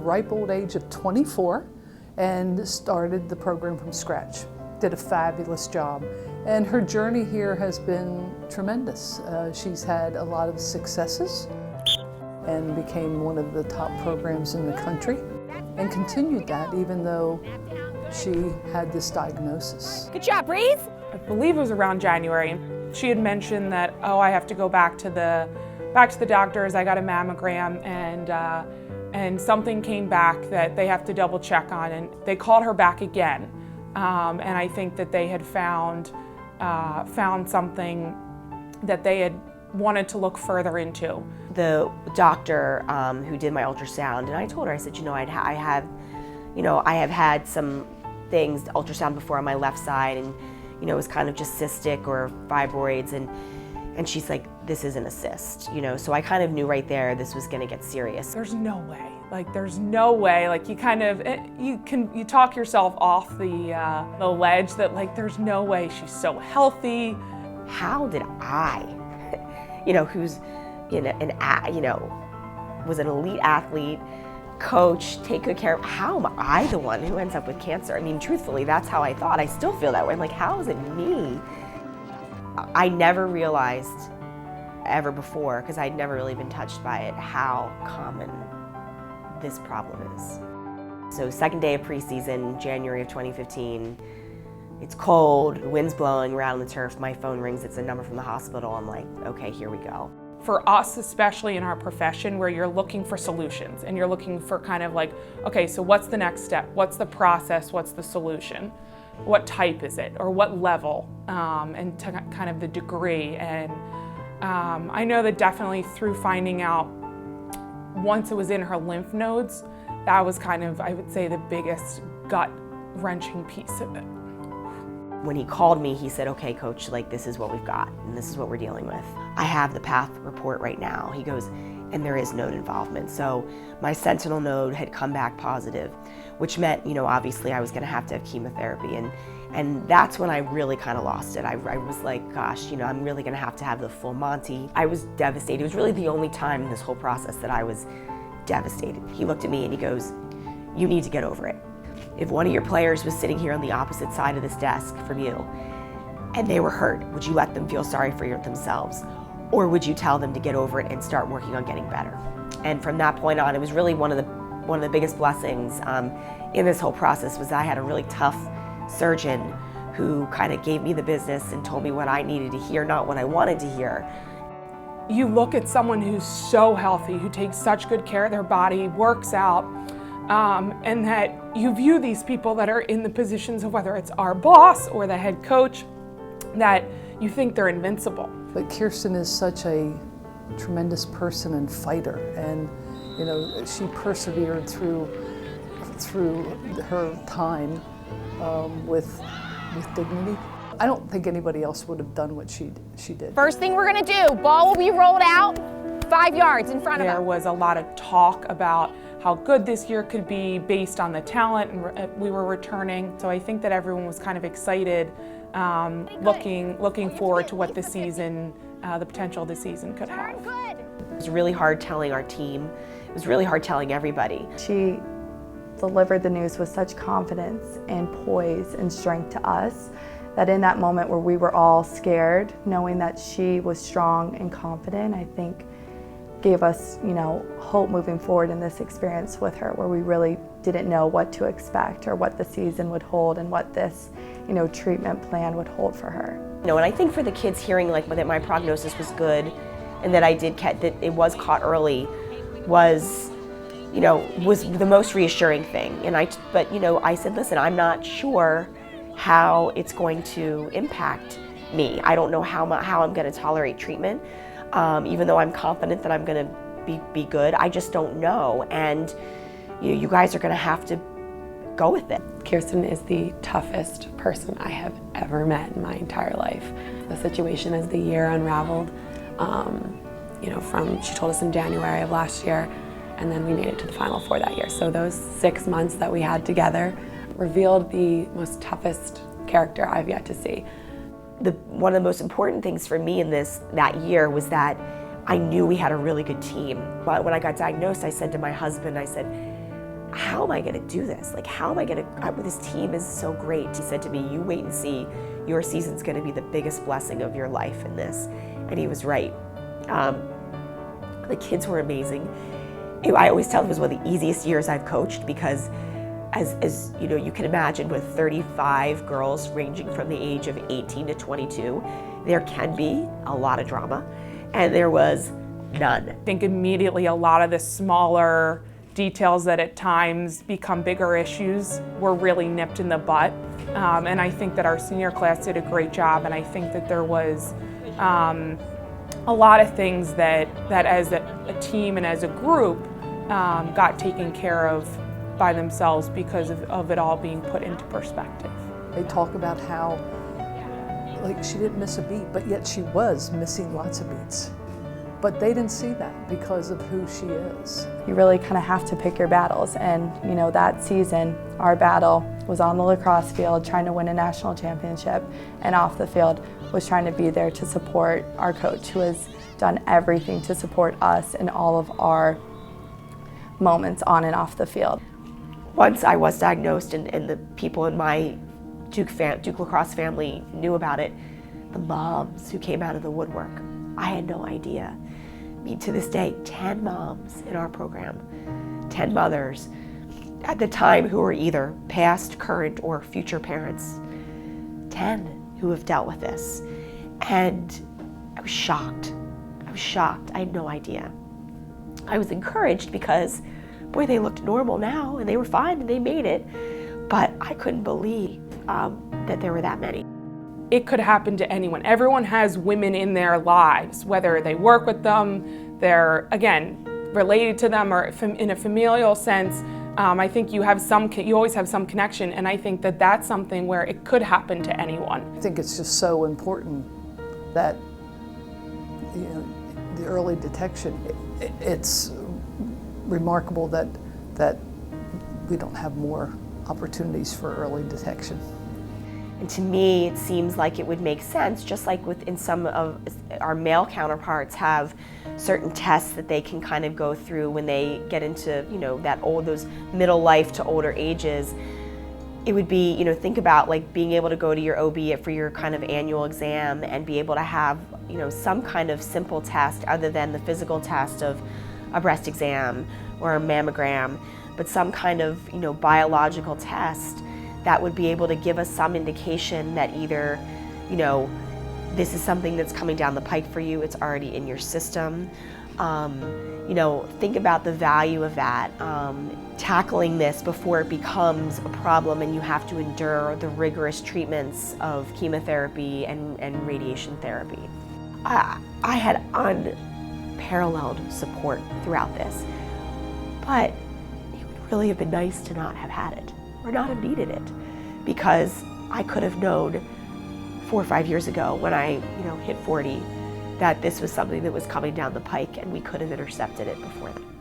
ripe old age of 24 and started the program from scratch. Did a fabulous job. And her journey here has been tremendous. She's had a lot of successes and became one of the top programs in the country and continued that even though she had this diagnosis. Good job, breathe. I believe it was around January. She had mentioned that, oh, I have to go back to the doctors. I got a mammogram and something came back that they have to double check on, and they called her back again. And I think that they had found something that they had wanted to look further into. The doctor who did my ultrasound, and I told her, I said, I have had some things, ultrasound before on my left side, and it was kind of just cystic or fibroids, and she's like, this isn't a cyst, so I kind of knew right there this was gonna get serious. There's no way, there's no way, you talk yourself off the ledge that there's no way, she's so healthy. How did I, who's was an elite athlete, coach, take good care of, how am I the one who ends up with cancer? I mean, truthfully, that's how I thought. I still feel that way. I'm like, how is it me? I never realized ever before, because I'd never really been touched by it, how common this problem is. So second day of preseason, January of 2015, it's cold, the wind's blowing around the turf, my phone rings, it's a number from the hospital. I'm like, okay, here we go. For us, especially in our profession, where you're looking for solutions and you're looking for kind of okay, so what's the next step? What's the process? What's the solution? What type is it? Or what level? And to kind of the degree. And I know that definitely through finding out once it was in her lymph nodes, that was kind of, I would say, the biggest gut-wrenching piece of it. When he called me, he said, okay, coach, this is what we've got, and this is what we're dealing with. I have the path report right now. He goes, and there is node involvement. So my sentinel node had come back positive, which meant, obviously I was gonna have to have chemotherapy. And that's when I really kind of lost it. I was like, gosh, I'm really gonna have to have the full Monty. I was devastated. It was really the only time in this whole process that I was devastated. He looked at me and he goes, you need to get over it. If one of your players was sitting here on the opposite side of this desk from you and they were hurt, would you let them feel sorry for themselves? Or would you tell them to get over it and start working on getting better? And from that point on, it was really one of the biggest blessings in this whole process was I had a really tough surgeon who kind of gave me the business and told me what I needed to hear, not what I wanted to hear. You look at someone who's so healthy, who takes such good care of their body, works out, and that you view these people that are in the positions of whether it's our boss or the head coach, that you think they're invincible. But Kerstin is such a tremendous person and fighter, and she persevered through her time with dignity. I don't think anybody else would have done what she did. First thing we're gonna do, ball will be rolled out 5 yards in front of us. There was a lot of talk about how good this year could be based on the talent, and we were returning. So I think that everyone was kind of excited, looking forward to what the season, the potential the season could have. It was really hard telling our team. It was really hard telling everybody. She delivered the news with such confidence and poise and strength to us that in that moment where we were all scared, knowing that she was strong and confident, I think gave us, hope moving forward in this experience with her, where we really didn't know what to expect or what the season would hold and what this, treatment plan would hold for her. And I think for the kids hearing that my prognosis was good and that that it was caught early was the most reassuring thing. But I said, listen, I'm not sure how it's going to impact me. I don't know how I'm going to tolerate treatment. Even though I'm confident that I'm going to be good, I just don't know. And you guys are going to have to go with it. Kerstin is the toughest person I have ever met in my entire life. The situation as the year unraveled, she told us in January of last year, and then we made it to the Final Four that year. So those 6 months that we had together revealed the most toughest character I've yet to see. One of the most important things for me in that year was that I knew we had a really good team. But when I got diagnosed, I said to my husband, I said, how am I gonna do this? Like, how am I gonna, this team is so great. He said to me, you wait and see, your season's gonna be the biggest blessing of your life in this. And he was right. The kids were amazing. I always tell them it was one of the easiest years I've coached because as you know, you can imagine with 35 girls ranging from the age of 18 to 22, there can be a lot of drama, and there was none. I think immediately a lot of the smaller details that at times become bigger issues were really nipped in the butt. And I think that our senior class did a great job, and I think that there was a lot of things that as a team and as a group got taken care of by themselves because of it all being put into perspective. They talk about how, like, she didn't miss a beat, but yet she was missing lots of beats. But they didn't see that because of who she is. You really kind of have to pick your battles, and you know, that season, our battle was on the lacrosse field trying to win a national championship, and off the field was trying to be there to support our coach, who has done everything to support us in all of our moments on and off the field. Once I was diagnosed and the people in my Duke lacrosse family knew about it, the moms who came out of the woodwork, I had no idea. I mean, to this day, 10 moms in our program, 10 mothers at the time who were either past, current, or future parents, 10 who have dealt with this. And I was shocked. I was shocked. I had no idea. I was encouraged because, boy, they looked normal now and they were fine and they made it. But I couldn't believe that there were that many. It could happen to anyone. Everyone has women in their lives, whether they work with them, they're, again, related to them, or in a familial sense. I think you always have some connection, and I think that that's something where it could happen to anyone. I think it's just so important that, you know, the early detection. It's remarkable that we don't have more opportunities for early detection. And to me, it seems like it would make sense, just like within some of our male counterparts have certain tests that they can kind of go through when they get into, you know, those middle life to older ages. It would be, you know, think about like being able to go to your OB for your kind of annual exam and be able to have, you know, some kind of simple test other than the physical test of a breast exam or a mammogram, but some kind of, you know, biological test that would be able to give us some indication that either, you know, this is something that's coming down the pike for you, it's already in your system. You know, think about the value of that. Tackling this before it becomes a problem and you have to endure the rigorous treatments of chemotherapy and radiation therapy. I had unparalleled support throughout this, but it would really have been nice to not have had it or not have needed it, because I could have known 4 or 5 years ago when I, you know, hit 40 that this was something that was coming down the pike and we could have intercepted it before then.